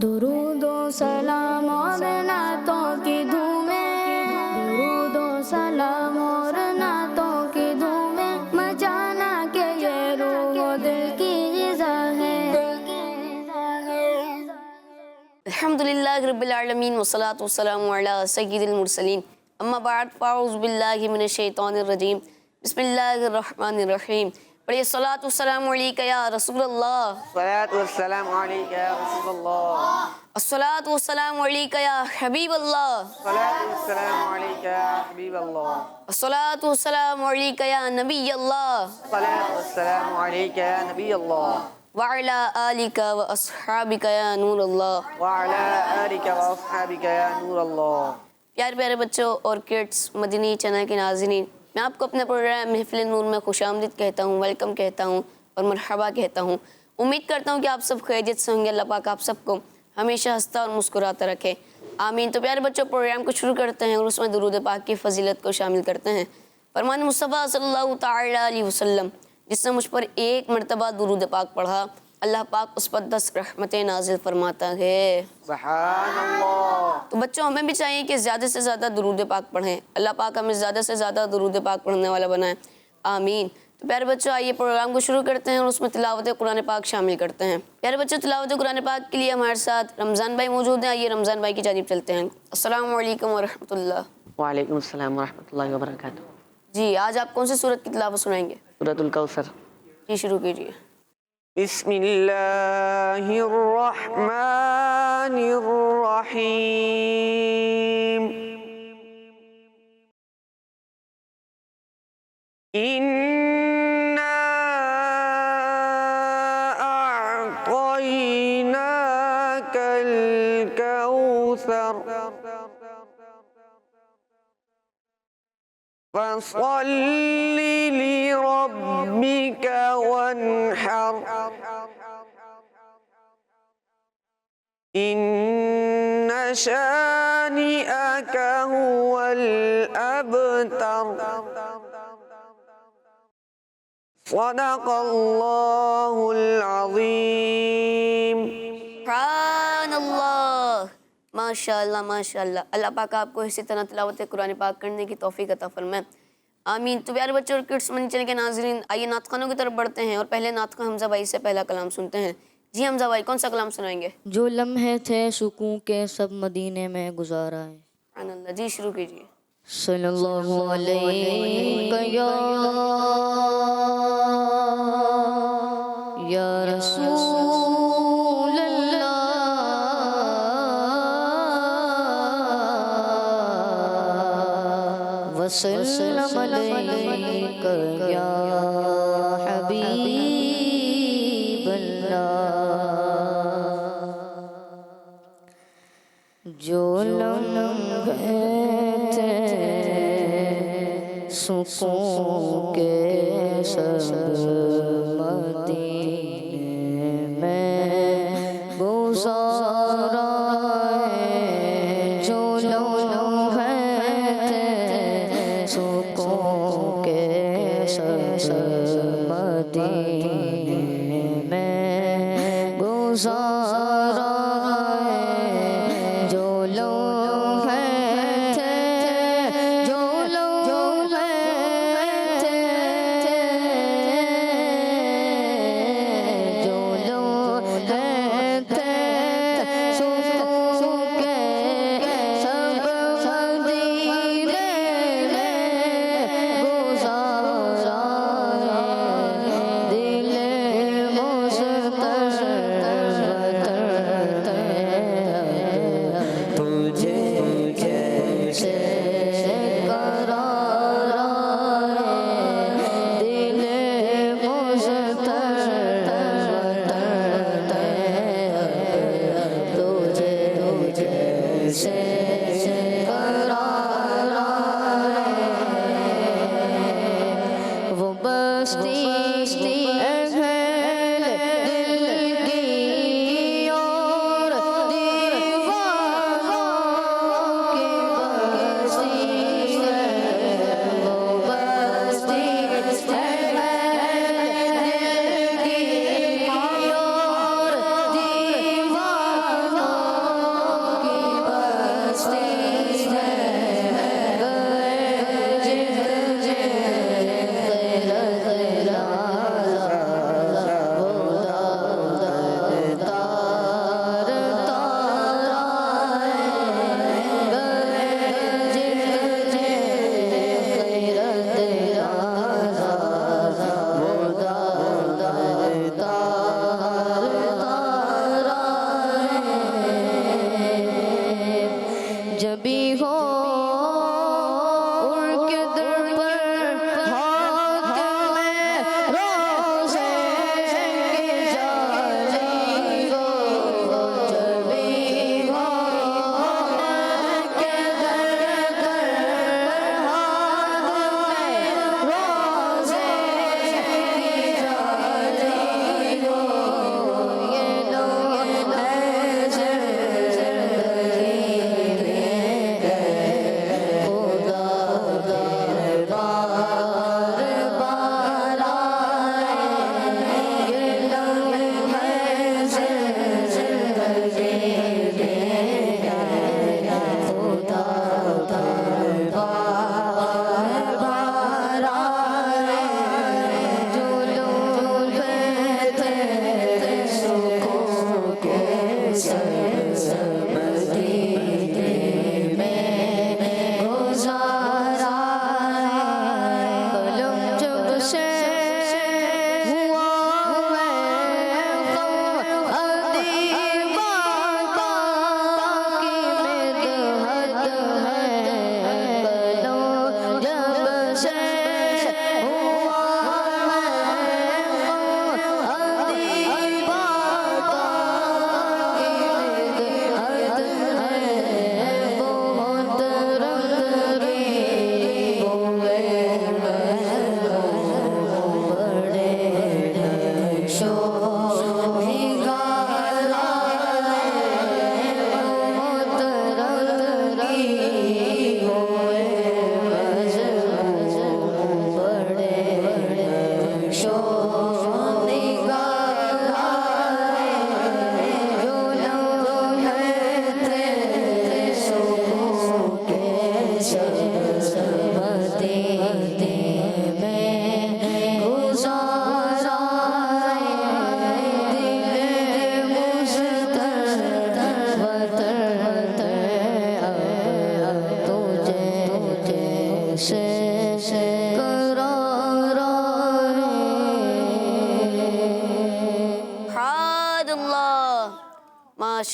दुरूदो सलाम और नातों की धूमें, दुरूदो सलाम और नातों की धूमें, मचाना के ये रूह दिल की ग़िज़ा है। अल्हम्दुलिल्लाहि रब्बिल आलमीन वस्सलातु वस्सलामु अला सय्यिदिल मुरसलीन अम्मा बाद फ़अऊज़ु बिल्लाहि मिनश शैतानिर रजीम बिस्मिल्लाहिर रहमानिर रहीम। पढ़िए सलातु वस्सलामु अलैका या रसूलल्लाह। सलातु वस्सलामु अलैका या रसूलल्लाह। अस्सलातु वस्सलामु अलैका या हबीबल्लाह। सलातु वस्सलामु अलैका या हबीबल्लाह। अस्सलातु वस्सलामु अलैका या नबियल्लाह। सलातु वस्सलामु अलैका या नबियल्लाह। वअला आलिका व अस्हाबिका या नूरल्लाह। वअला आलिका व अस्हाबिका या नूरल्लाह। प्यारे प्यारे बच्चों और किड्स मदनी चैनल के नाज़रीन, मैं आपको अपने प्रोग्राम महफ़िल नूर में खुशामदीद कहता हूँ, वेलकम कहता हूँ और मरहबा कहता हूँ। उम्मीद करता हूँ कि आप सब खैरियत से होंगे। अल्लाह पाक आप सबको हमेशा हंसता और मुस्कुराता रखे, आमीन। तो प्यारे बच्चों, प्रोग्राम को शुरू करते हैं और उसमें दुरूद पाक की फ़जीलत को शामिल करते हैं। फरमान मुस्तफ़ा सल्लल्लाहु तआला अलैहि वसल्लम, जिसने मुझ पर एक मरतबा दुरूद पाक पढ़ा, अल्लाह पाक उस पर 10 रहमतें नाजिल फरमाता है। सुभानअल्लाह। तो बच्चों, हमें भी चाहिए कि ज़्यादा से ज़्यादा दुरूद पाक पढ़ें। अल्लाह पाक हमें ज़्यादा से ज़्यादा दुरूद पाक पढ़ने वाला बनाए, आमीन। तो प्यारे बच्चों, आइए प्रोग्राम को शुरू करते हैं और उसमें तिलावत कुरान पाक शामिल करते हैं। प्यारे बच्चों, तिलावत कुरान पाक के लिए हमारे साथ रमज़ान भाई मौजूद हैं। आइए रमज़ान भाई की जानिब चलते हैं। अस्सलामु अलैकुम व रहमतुल्लाह। वालेकुम अस्सलाम व रहमतुल्लाहि व बरकातुहू। जी, आज आप कौन सी सूरत की तिलावत सुनाएंगे? सूरतुल कौसर। जी, शुरू कीजिए। बिस्मिल्लाहिर रहमानिर रहीम। इन्ना अअतैनाकल कौसर फसल्लि लिरब्बिका वन्हर इन्न शानिअक हुवल अबतर। सदक़ल्लाहुल अज़ीम। सुभानअल्लाह, माशाअल्लाह माशाअल्लाह। अल्लाह पाक आपको इसी तरह तिलावत कुरान पाक करने की तौफीक अता फरमाए, आमीन। तो प्यारे बच्चों और किड्स मनी चैनल के नाज़रीन, आइए नात ख़ानों की तरफ बढ़ते हैं और पहले नात ख़ान हमज़ा भाई से पहला कलाम सुनते हैं। जी हमज़ा भाई, कौन सा कलाम सुनाएंगे? जो लम्हे थे सुकून के सब मदीने में गुजारा है। सुभानअल्लाह। जी, शुरू कीजिए। सल्लल्लाहु अलैहि या रसूल अल्लाह वसल्लम अलैका या हबीब अल्लाह। जो लम्हे थे सुकून के सब मदीने में गुजारा है। जो लम्हे थे सुकून के सब मदीने में गुजारा है। जो लम्हे थे, जो लम्हे थे, जो लम्हे थे सुकून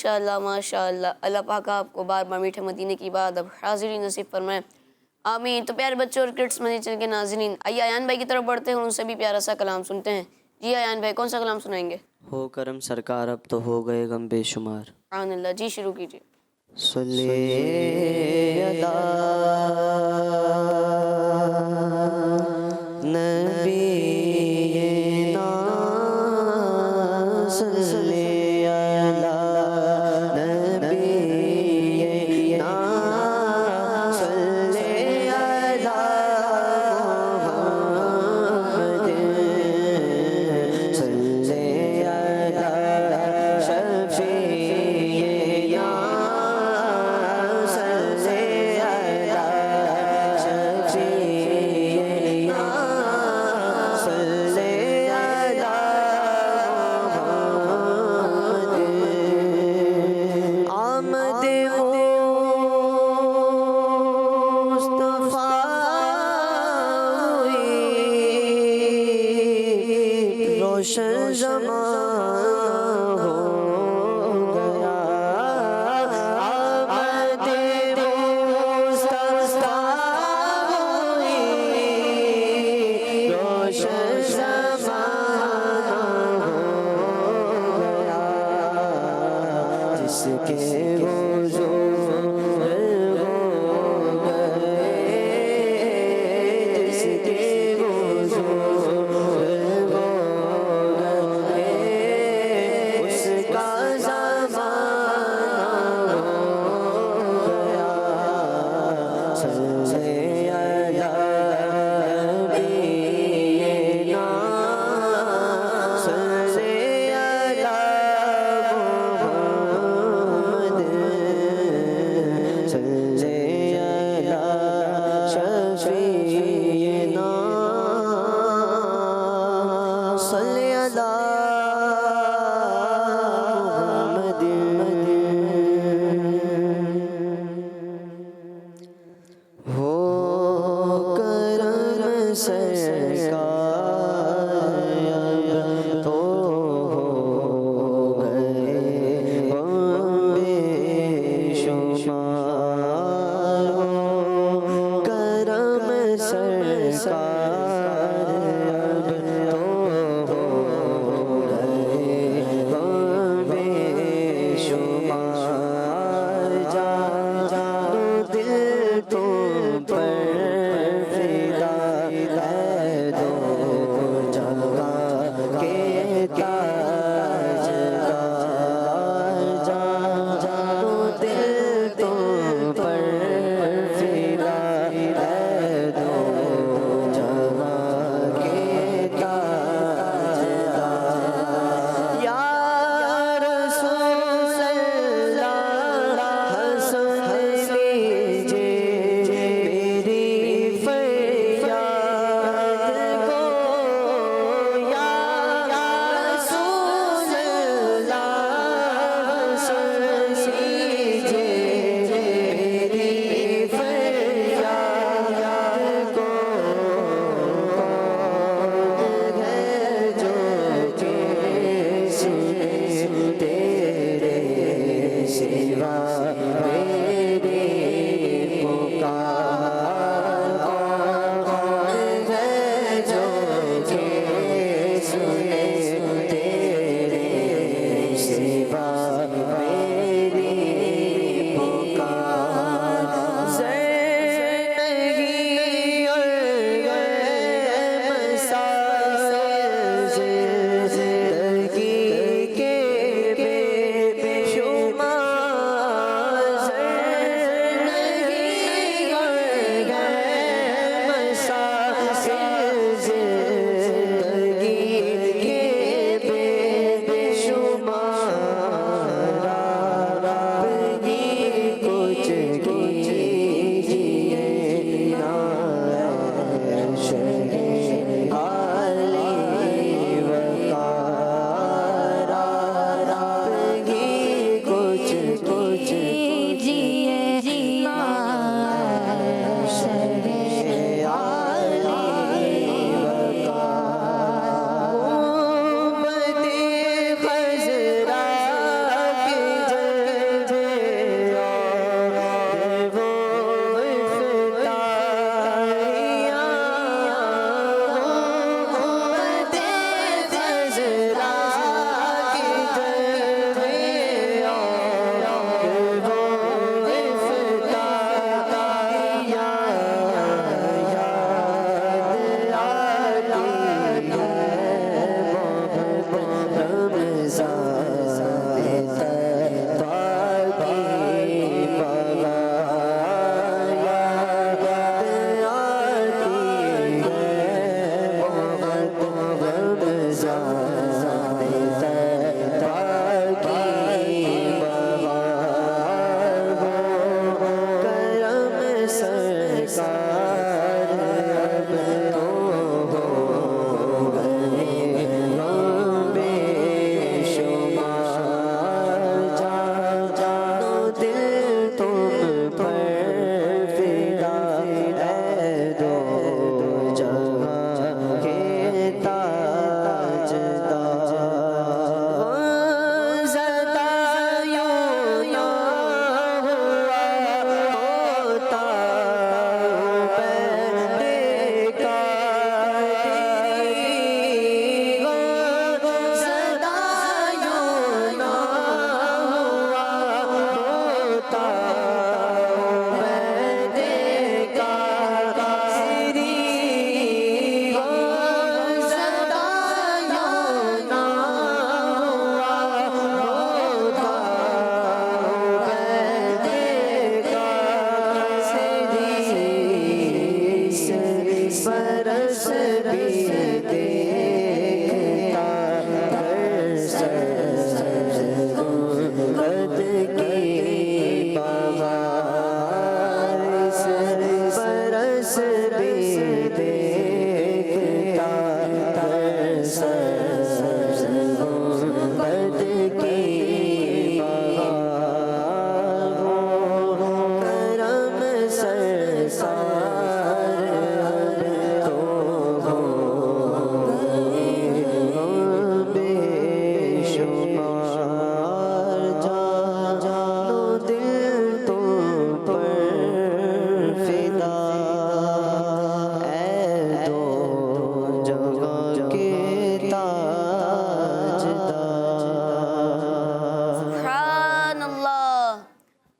माशाअल्लाह माशाअल्लाह। अल्लाह पाक आपको बार बार मीठे मदीने की बात अब हाजिरी नसीब फरमाए, आमीन। तो प्यारे बच्चों और किड्स मदीने चैनल के नाज़रीन, आइए अयान भाई की तरफ बढ़ते हैं और उनसे भी प्यारा सा कलाम सुनते हैं। जी अयान भाई, कौन सा कलाम सुनाएंगे? हो करम सरकार अब तो हो गए गम बेशुमार। सुभान अल्लाह। जी शुरू कीजिए। सल्ले अला नबीना सल्ले अला नबीना सल्ले अला मुहम्मद सल्ले अला शफीना सल्ले अला शफीना सल्ले अला मुहम्मद आमद मुस्तफा हुई रोशन ज़मां हो गया आमद मुस्तफा हुई रोशन ज़मां हो गया जिसके हुज़ूर हो गए जिसके हुज़ूर हो गए उसका ज़माना हो गया सल्ले अला नबीना सल्ले अला मुहम्मद सल्ले अला शफीना सल्ले अला मुहम्मद हो करम सरकार तो हो गए बेशुमार हो करम सरकार तो हो गए बेशुमार जानो दिल तुम पर फिदा है दो जगह के ताजदार जानो दिल तुम पर फिदा है दो जगह के ताजदार या रसूल अल्लाह सुन लीजिए मेरी फरियाद को या रसूल अल्लाह सुन लीजिए मेरी फरियाद को कौन है जो कि सुने तेरे सिवा मेरी पुकार कौन है जो कि सुने तेरे सिवा मेरी पुकार ज़िंदगी और मसाइल ज़िंदगी के बेशुमार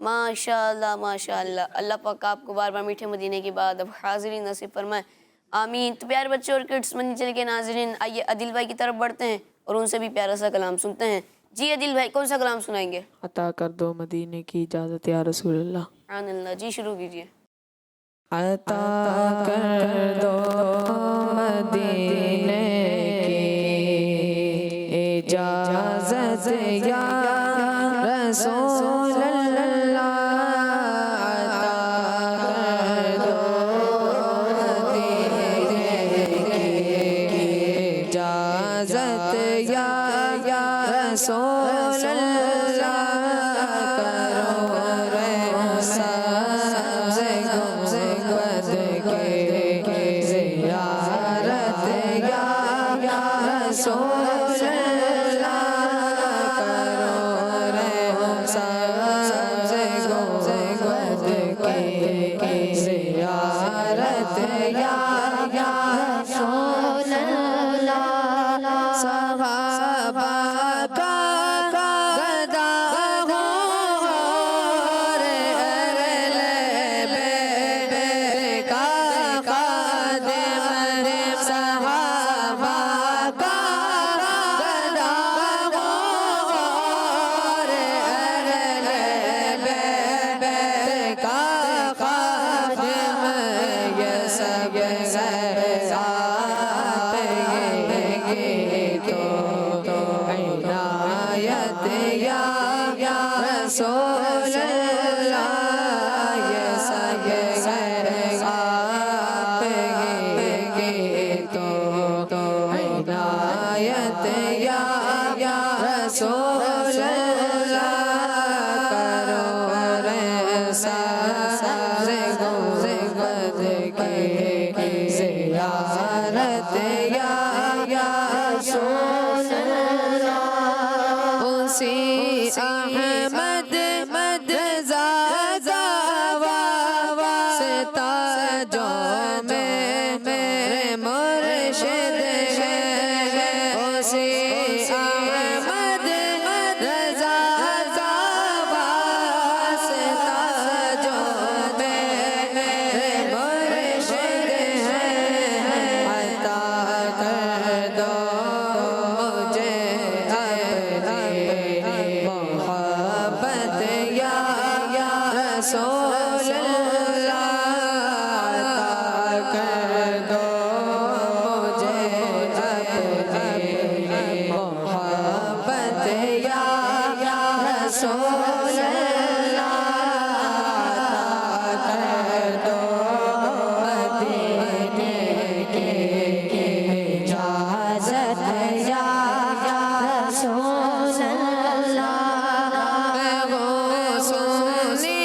माशाअल्लाह माशाअल्लाह। अल्लाह पाक आपको बार बार मीठे मदीने की बात अब हाजिरी नसीब फरमाए, आमीन। तो प्यारे बच्चों और किड्स मदीने चैनल के नाज़रीन, आइए आदिल भाई की तरफ बढ़ते हैं और उनसे भी प्यारा सा कलाम सुनते हैं। जी आदिल भाई, कौन सा कलाम सुनाएंगे? अता कर दो मदीने की इजाज़त या रसूलल्लाह। सुभानअल्लाह, जी शुरू कीजिए। अता कर दो मदीने की इजाज़त या रसूलल्लाह। अता कर दो मदीने की इजाज़त या रसूलल्लाह। करो रे सबसे गुंबद के ज़ियारत या रसूलल्लाह। करो रे सबसे गुंबद के ज़ियारत या रसूलल्लाह। सहाबा का गदा हो रे का खादिम रे। सहाबा का गदा हो रे का खादिम। ये सब तो इनायत या रसूलल्लाह। ये सब तो इनायत या रसूलल्लाह। करो रे सबसे गुंबद के ज़ियारत या रसूलल्लाह। उसी अहमद मदज़ा वास्ता जो मेरे मुर्शिद है। उसी अहमद मदज़ा वास्ता जो मेरे मुर्शिद है। अता कर दो मुझे अपनी मोहब्बत या रसूलल्लाह। अता कर दो मुझे अपनी मोहब्बत या रसूलल्लाह। अता कर दो मदीने की इजाज़त या रसूलल्लाह। वो सुनी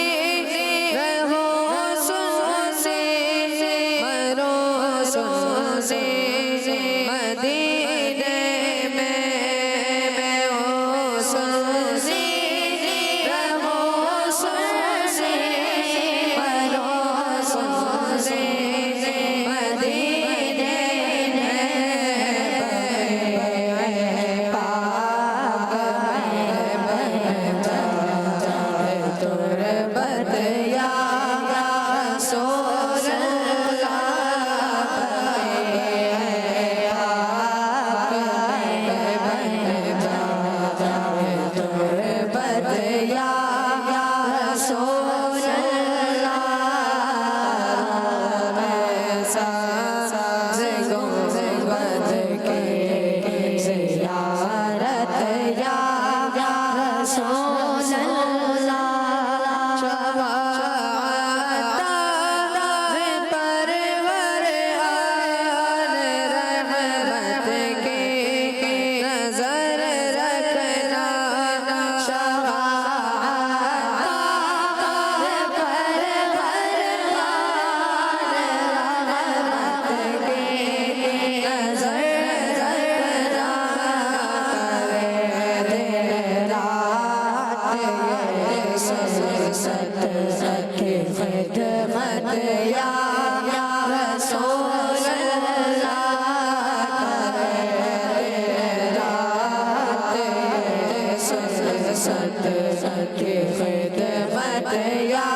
या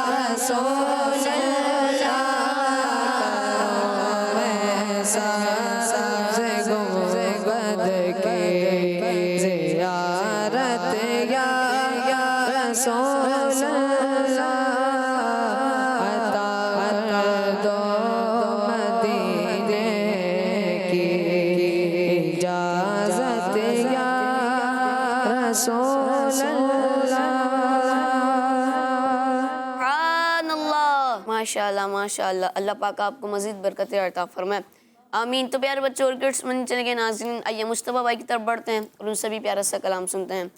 रसूल सबसे गुंबद के ज़ियारत या रसूल अता कर दो मदीने की इजाज़त या रसूल सुभानअल्लाह, माशाअल्लाह माशाअल्लाह। अल्लाह पाक आपको मज़ीद बरकतें अता फरमाए, आमीन। तो प्यारे बच्चों और किड्स मदनी चैनल के नाज़रीन, आइए मुस्तफ़ा भाई की तरफ बढ़ते हैं और उनसे भी प्यारा सा कलाम सुनते हैं।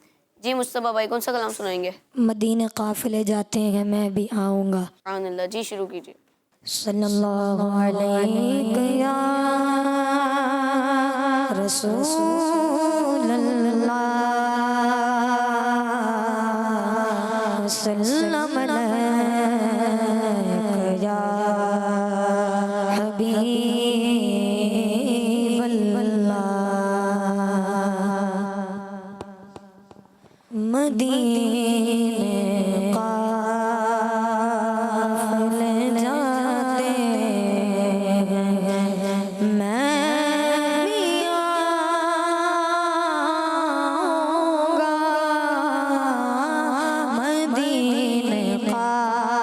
जी मुस्तफ़ा भाई, कौन सा कलाम सुनाएंगे? मदीने काफ़िले जाते हैं मैं भी आऊँगा। सुभानअल्लाह, जी शुरू कीजिए। सल्लल्लाहु अलैहि या रसूलल्लाह सल्लम अलैका या हबीबल्लाह। मदीने काफ़िले जाते हैं मैं भी आऊँगा। मदीने काफ़िले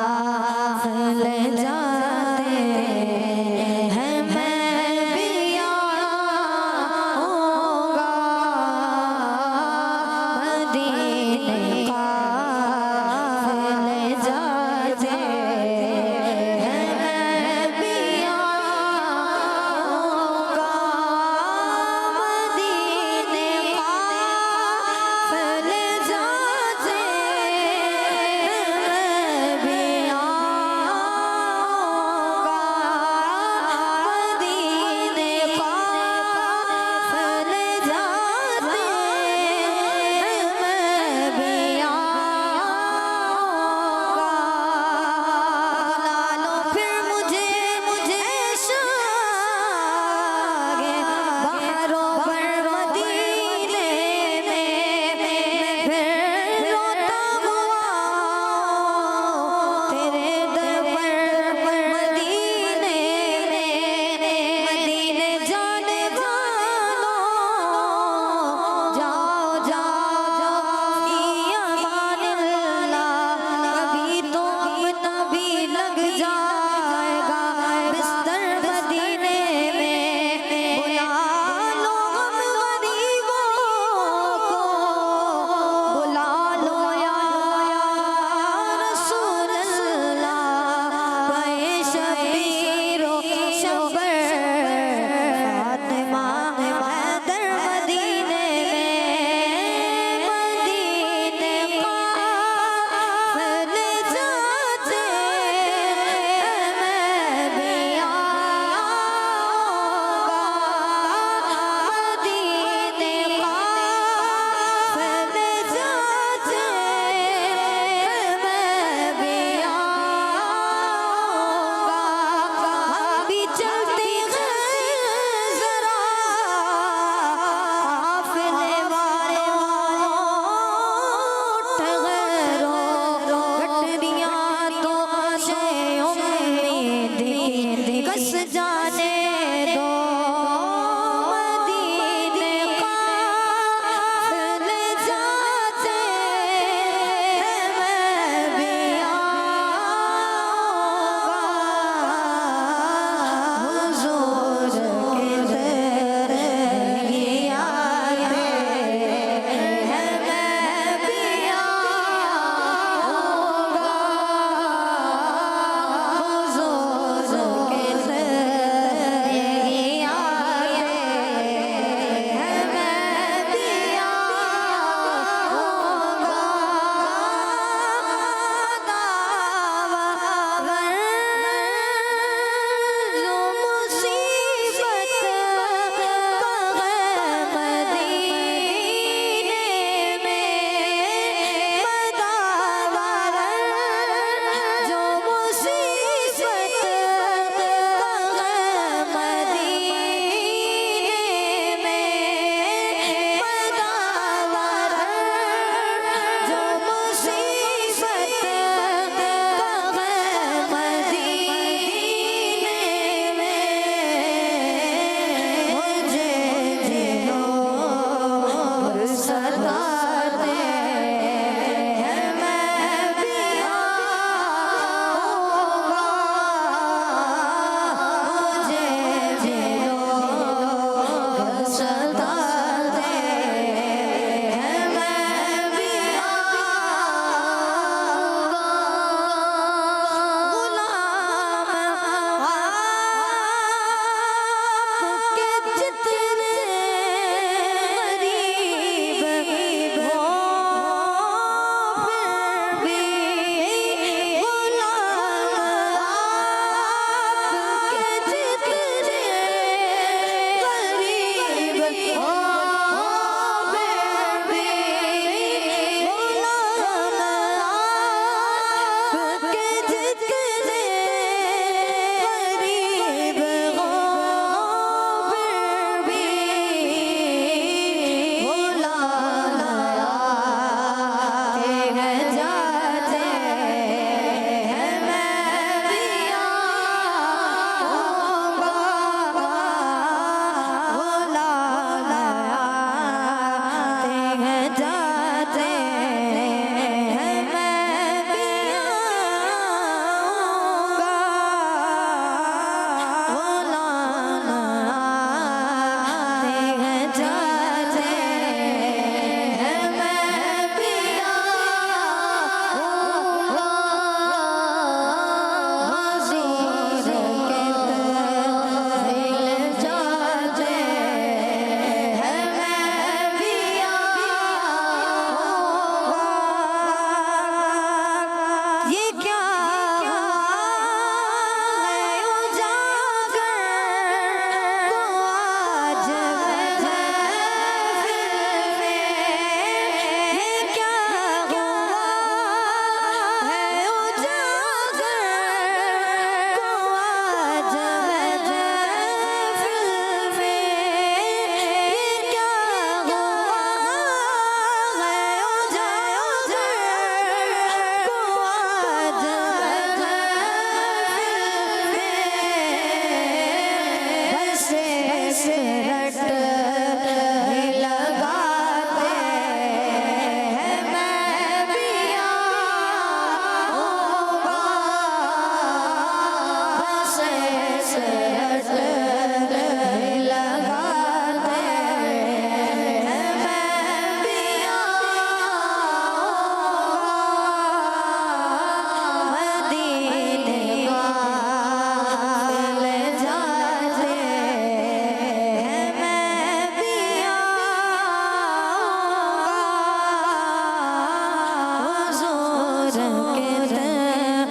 के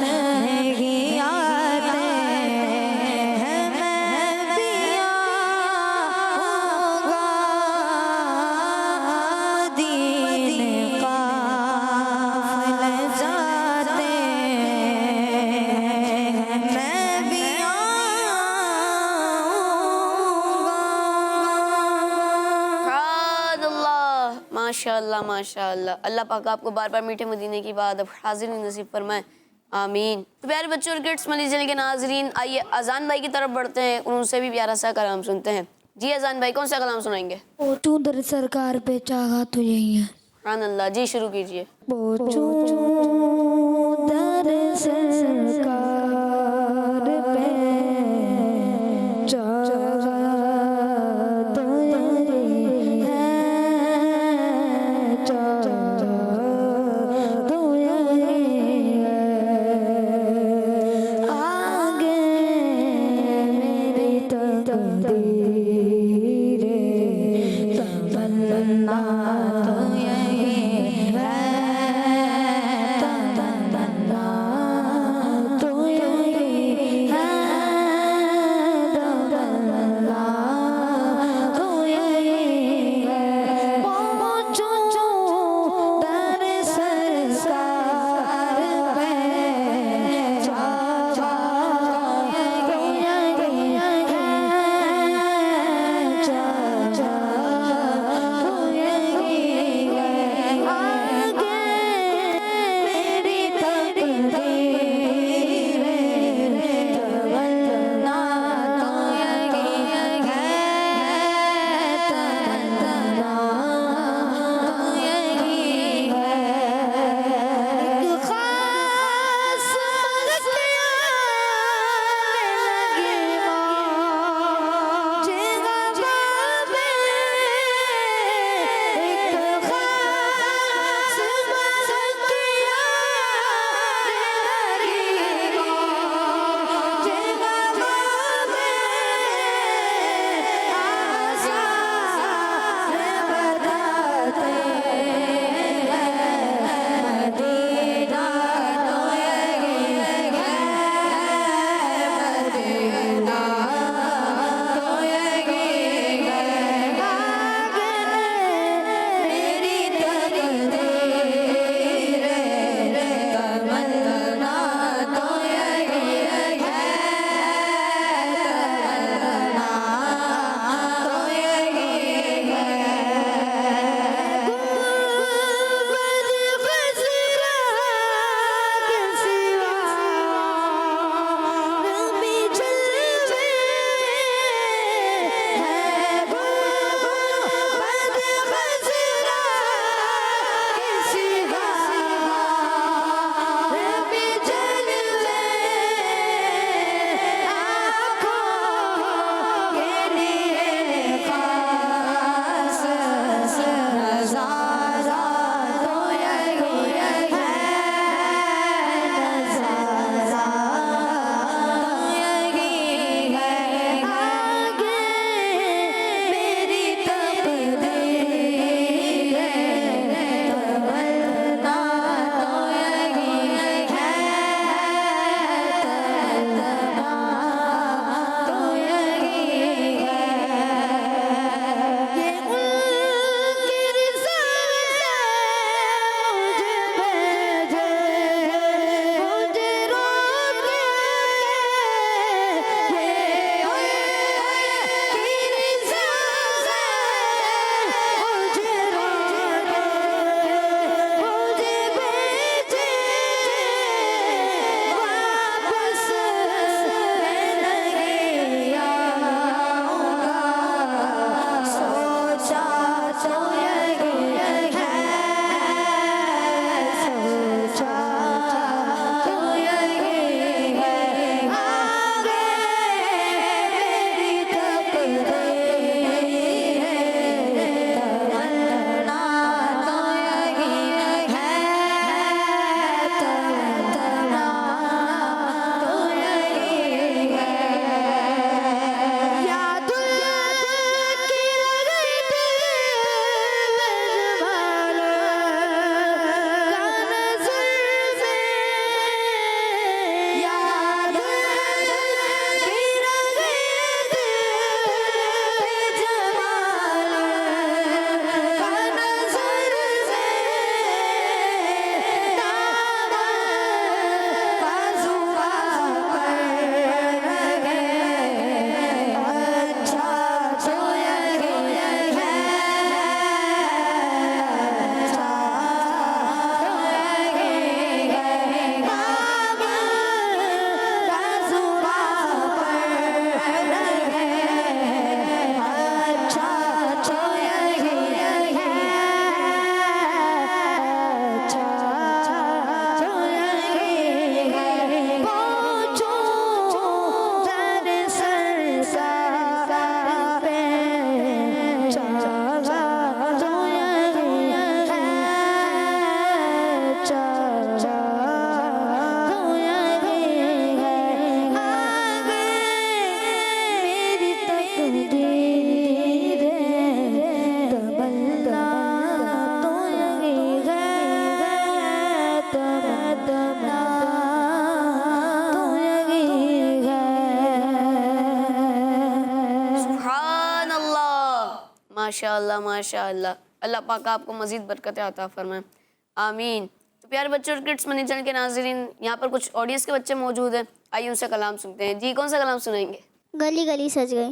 नहीं आते हैं मैं भी आऊँगा मदीने काफ़िले जाते हैं मैं भी माशाअल्लाह माशाअल्लाह। अल्लाह पाक आपको बार बार मीठे मदीने की बात अब हाजिरी नसीब फरमाए, आमीन। तो प्यारे बच्चों और किड्स मदीने चैनल के नाजरीन, आइए अजान भाई की तरफ बढ़ते हैं, उनसे भी प्यारा सा कलाम सुनते हैं। जी अजान भाई, कौन सा कलाम सुनाएंगे? पहुँचूं दर सरकार पे चाहा तुझे ही है। सुभान अल्लाह। जी शुरू कीजिए। पहुँचूं दर सरकार पे चाहा तुझे ही है, चाहा तुझे ही है। आगे मेरी तकदीर तमन्ना तो यही है, माशाअल्लाह माशाअल्लाह। अल्लाह पाक आपको मज़ीद बरकत अता फरमाए, आमीन। तो प्यारे बच्चों और किड्स मनी चैनल के नाज़रीन, यहाँ पर कुछ ऑडियंस के बच्चे मौजूद हैं, आइए उनसे कलाम सुनते हैं। जी कौन सा कलाम सुनाएंगे? गली गली सज गई।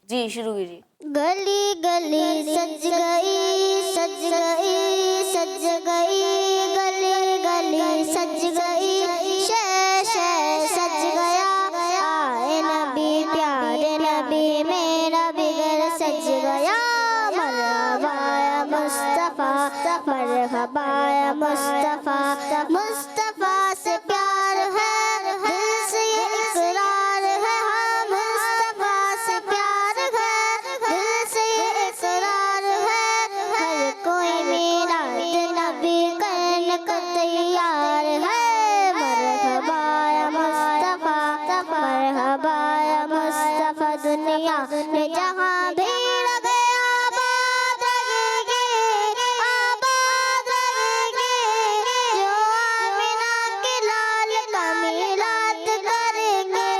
जी शुरू कीजिए। गली गली सज गई, सज गई, सज गई, गली गली सज गई, शह शह सज गया, आए नबी प्यारे नबी मेरा बिगर सज गया। मरहबा या मुस्तफ़ा, मरहबा या मुस्तफ़ा, मुस्तफ़ा से प्यार है, दिल से ये इकरार है, हाँ मुस्तफ़ा से प्यार है, दिल से ये इकरार है, हर कोई मीरात नबी करने को तैयार है। मरहबा या मुस्तफ़ा, मरहबा या मुस्तफ़ा, दुनिया में जहाँ भी लगे आबाद रहेंगे, आबाद रहेंगे, जो आमिना के लाल का मीलाद करेंगे,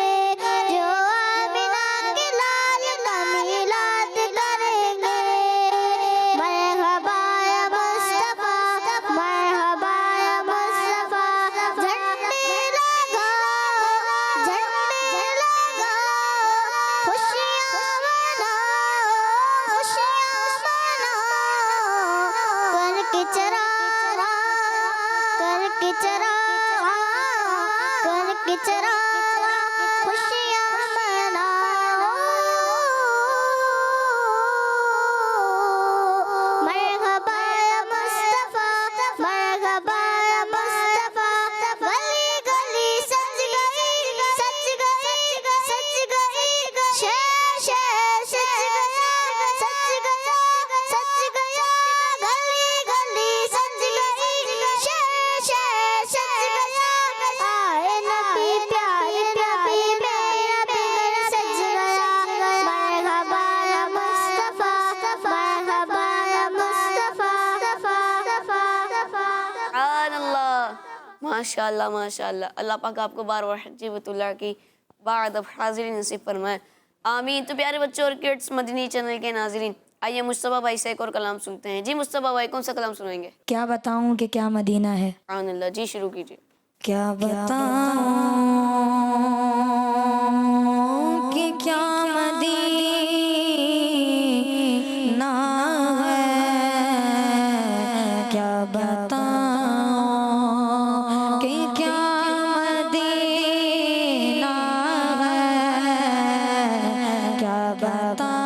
जो आमिना के लाल का मीलाद करेंगे। मरहबा या मुस्तफ़ा, मरहबा या मुस्तफ़ा, झंडे लगाओ, झंडे लगाओ, खुशियाँ मनाओ, खुशियाँ मनाओ, करके चरागा, करके चरागा, करके चरागा, खुशियाँ मनाओ। मरहबा या मुस्तफ़ा, मरहबा या मुस्तफ़ा, गली गली सज गई, सज गई, सज गई, शह शह सज गया, सज गया, सज गया, गली गली सज गई, शह शह सज गया, आए नबी प्यारे नबी मेरा बिगर सज गया। मरहबा या मुस्तफ़ा, मरहबा या मुस्तफ़ा, माशाअल्लाह माशाअल्लाह। अल्लाह पाक आपको बार बार हज्जी बतुल्लाह की बाद अब हाजिरी नसीब फरमाए, आमीन। तो प्यारे बच्चों और किड्स मदनी चैनल के नाज़रीन, आइए मुस्तफ़ा भाई से एक और कलाम सुनते हैं। जी मुस्तफ़ा भाई कौन सा कलाम सुनाएंगे? क्या बताऊं कि क्या मदीना है, सुभानअल्लाह। जी शुरू कीजिए। क्या बताऊं कि क्या मदीना है, क्या बताऊं कि क्या मदीना है, क्या बताऊं,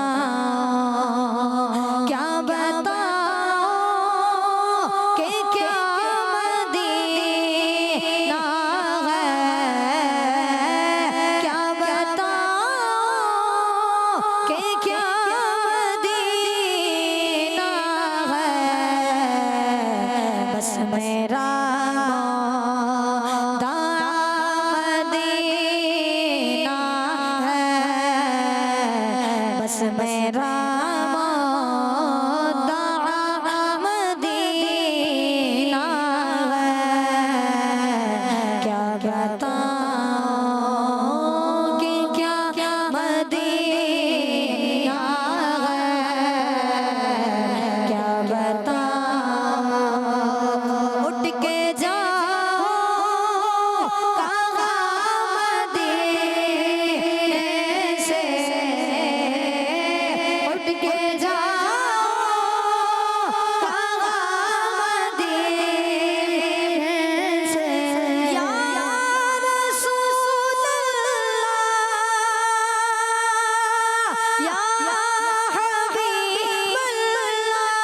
क्या बताऊं कि क्या मदीना है, क्या बताऊं कि क्या मदीना है, बस मेरा मौदा मदीना है, बस मेरा मौदा मदीना है, क्या बताऊं कि क्या मदीना है, क्या बताऊं, उठ के जाओ कहाँ मदीने से, उठ के जाओ कहाँ मदीने से, या रसूल अल्लाह, या हबीब अल्लाह,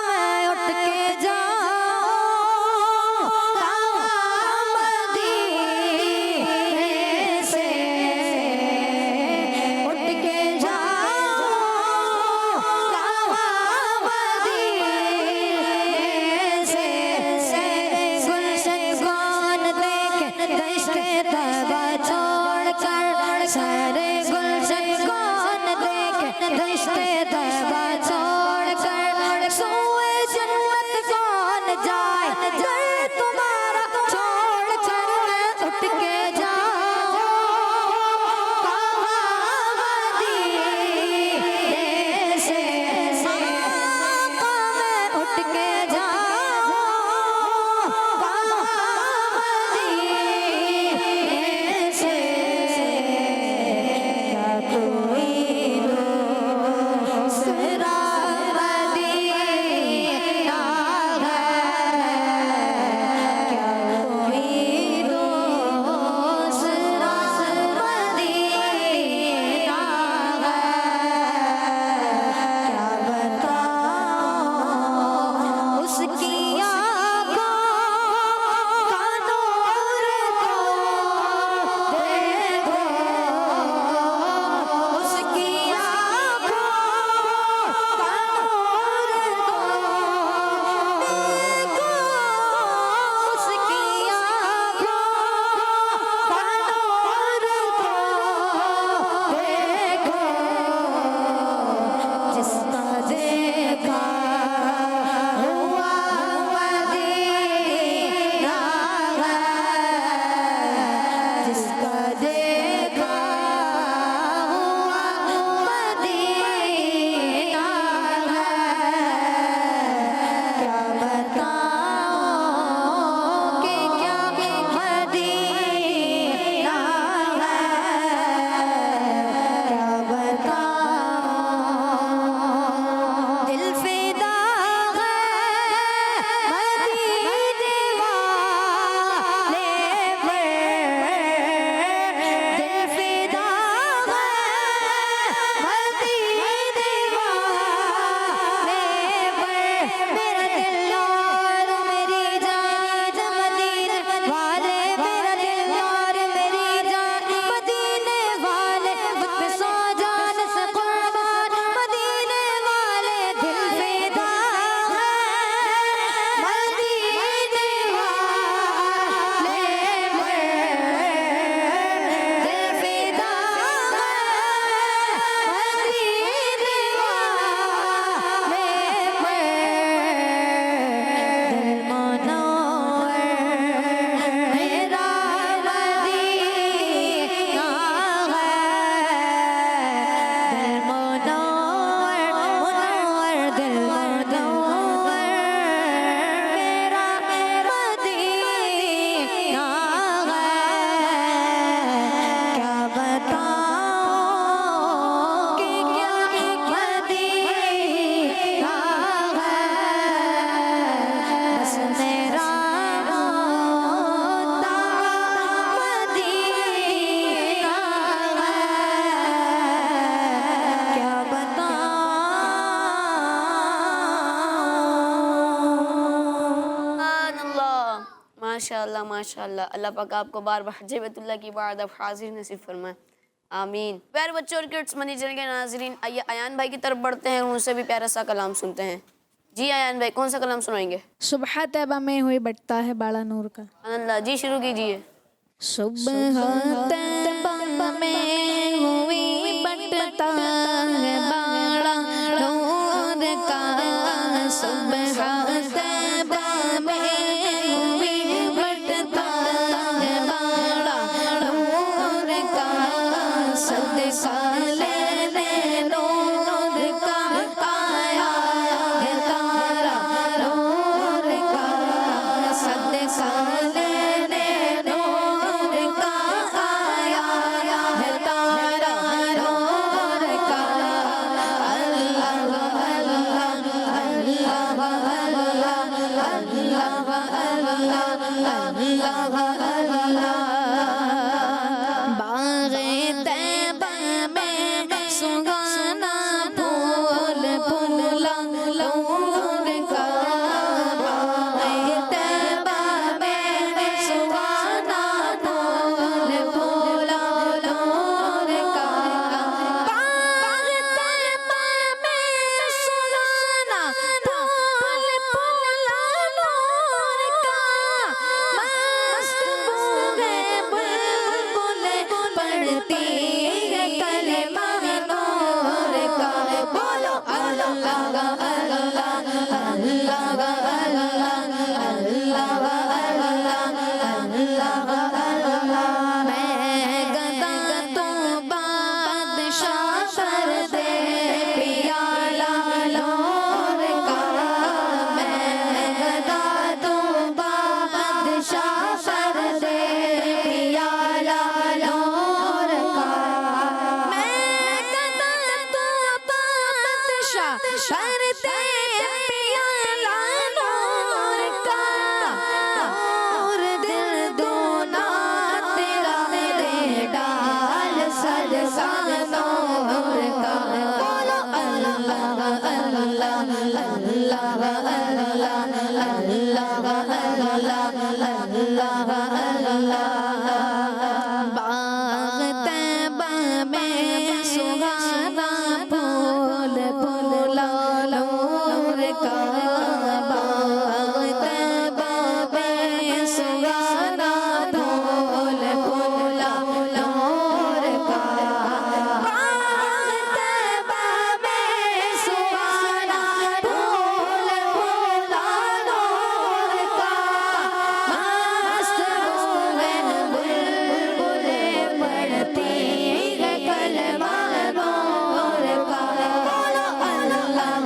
मैं उठ के जाऊं कहाँ मदीने से, उठ के जाऊं कहाँ मदीने से, गुलशन कौन देखे दश्ते तबा छोड़ कर, सारे गुलशन कौन देखे दश्ते तबा छोड़ कर, सोए जन्नत कौन जाए दर तुम्हारा छोड़ कर, मैं उठ के जाऊं कहाँ मदीने माशाल्लाह माशाल्लाह। अल्लाह पाक आपको बार बार हज बैतुल्लाह की बारदाब हाजिर नसीब फरमाए, आमीन। प्यारे बच्चों और किड्स मनी चैनल के नाज़रीन, आइए अयान भाई की तरफ बढ़ते हैं, उनसे भी प्यारा सा कलाम सुनते हैं। जी अयान भाई, कौन सा कलाम सुनाएंगे? सुबह तैबा में हुई बटता है बाड़ा नूर का। अल्लाह जी, शुरू कीजिए। सुबह तैबा में हुई बटता है बाड़ा नूर का। सुबह तैबा में हुई बटता है बाड़ा नूर का। सदका लेने नूर का आया है तारा नूर का। सदका लेने नूर का आया है तारा नूर का। अल्लाह अल्लाह अल्लाह अल्लाह अल्लाह अल्लाह। बाग़े तैबा में सुहाना फूल फूला नूर का। बाग़े तैबा में सुहाना फूल फूला नूर का। बाग़े तैबा में सुहाना फूल फूला नूर का। मस्त बूहे बुलबुलें पढ़ती है कलमा नूर का। बोलो अल्लाह अल्लाह अल्लाह अल्लाह अल्लाह अल्लाह। मैं गदा तू बादशाह कर दे पियाला नूर का। मैं गदा तू बादशाह कर दे पियाला नूर का। मैं गदा तू बादशाह कर दे पियाला नूर का। और दिल दूना तेरा दे डाल सदका नूर का। बोलो अल्लाह अल्लाह अल्लाह अल्लाह अल्लाह। बाग़ तैबा में सुहाना फूल फूला नूर का। बाग़ तैबा में सुहाना फूल फूला नूर का। बाग़ तैबा में सुहाना फूल फूला नूर का। मस्त बूहे बुलबुलें पढ़ती है कलमा नूर का। बोलो अल्लाह अल्लाह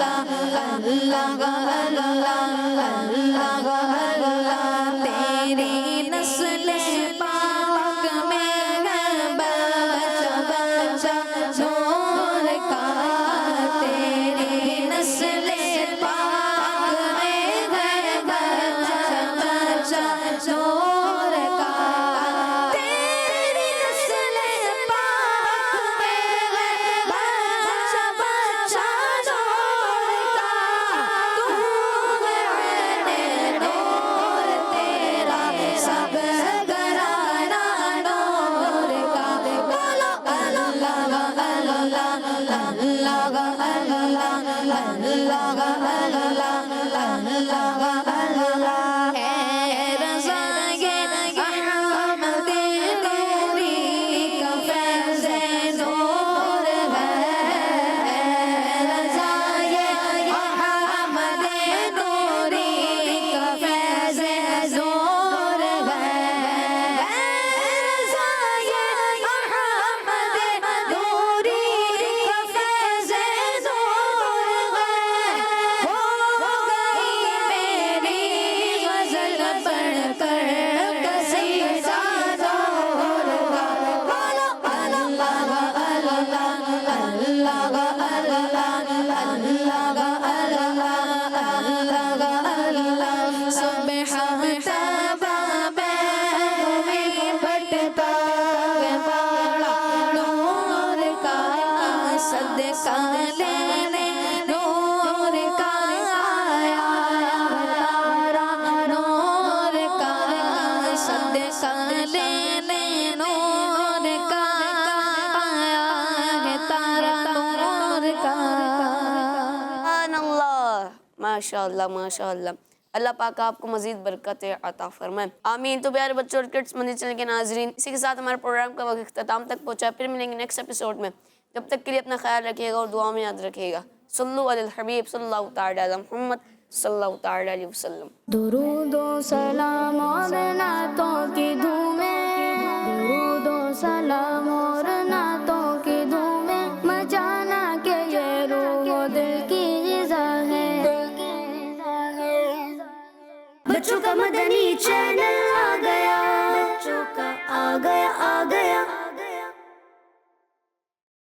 अल्लाह अल्लाह अल्लाह अल्लाह। तेरी नस्ल पाक में है बच्चा बच्चा नूर का। तेरी नस्ल पाक में है बच्चा बच्चा नूर का। तेरी नस्ल पाक में है बच्चा बच्चा नूर का। तू है ऐने नूर तेरा सब घराना नूर का। बोलो अल्लाह अल्लाह अल्लाह अल्लाह अल्लाह अल्लाह। है रज़ाए अहमद नूरी का फैज़ नूर है। रज़ाए अहमद नूरी का फैज़ नूर है। रज़ाए अहमद नूरी का फैज़ नूर है। हो गई मेरी गज़ल पढ़कर कसीदा नूर का। बोलो अल्लाह अल्लाह अल्लाह अल्लाह। सुबह तैबा में हुई बटता है बाड़ा नूर का। सदका लेने नूर का आया माशाअल्लाह माशाअल्लाह। अल्लाह पाक आपको मज़ीद बरकत अता फरमाए, आमीन। तो प्यारे बच्चों और किड्स मदनी चैनल के नाजरीन, इसी के साथ हमारे प्रोग्राम का वक्त इख्तिताम तक पहुँचा। फिर मिलेंगे नेक्स्ट एपिसोड में। जब तक के लिए अपना ख्याल रखिएगा और दुआ में याद रखिएगा। सल्लल्लाहु अलल हबीब सल्लल्लाहु तआला अला मुहम्मद सल्लल्लाहु तआला अलैहि वसल्लम। दुरूदो सलाम और नातों की धूमें, दुरूदो सलाम और नातों की धूमें, मचाना के ये रूह दिल की ग़िज़ा है। बच्चों का मदनी चैनल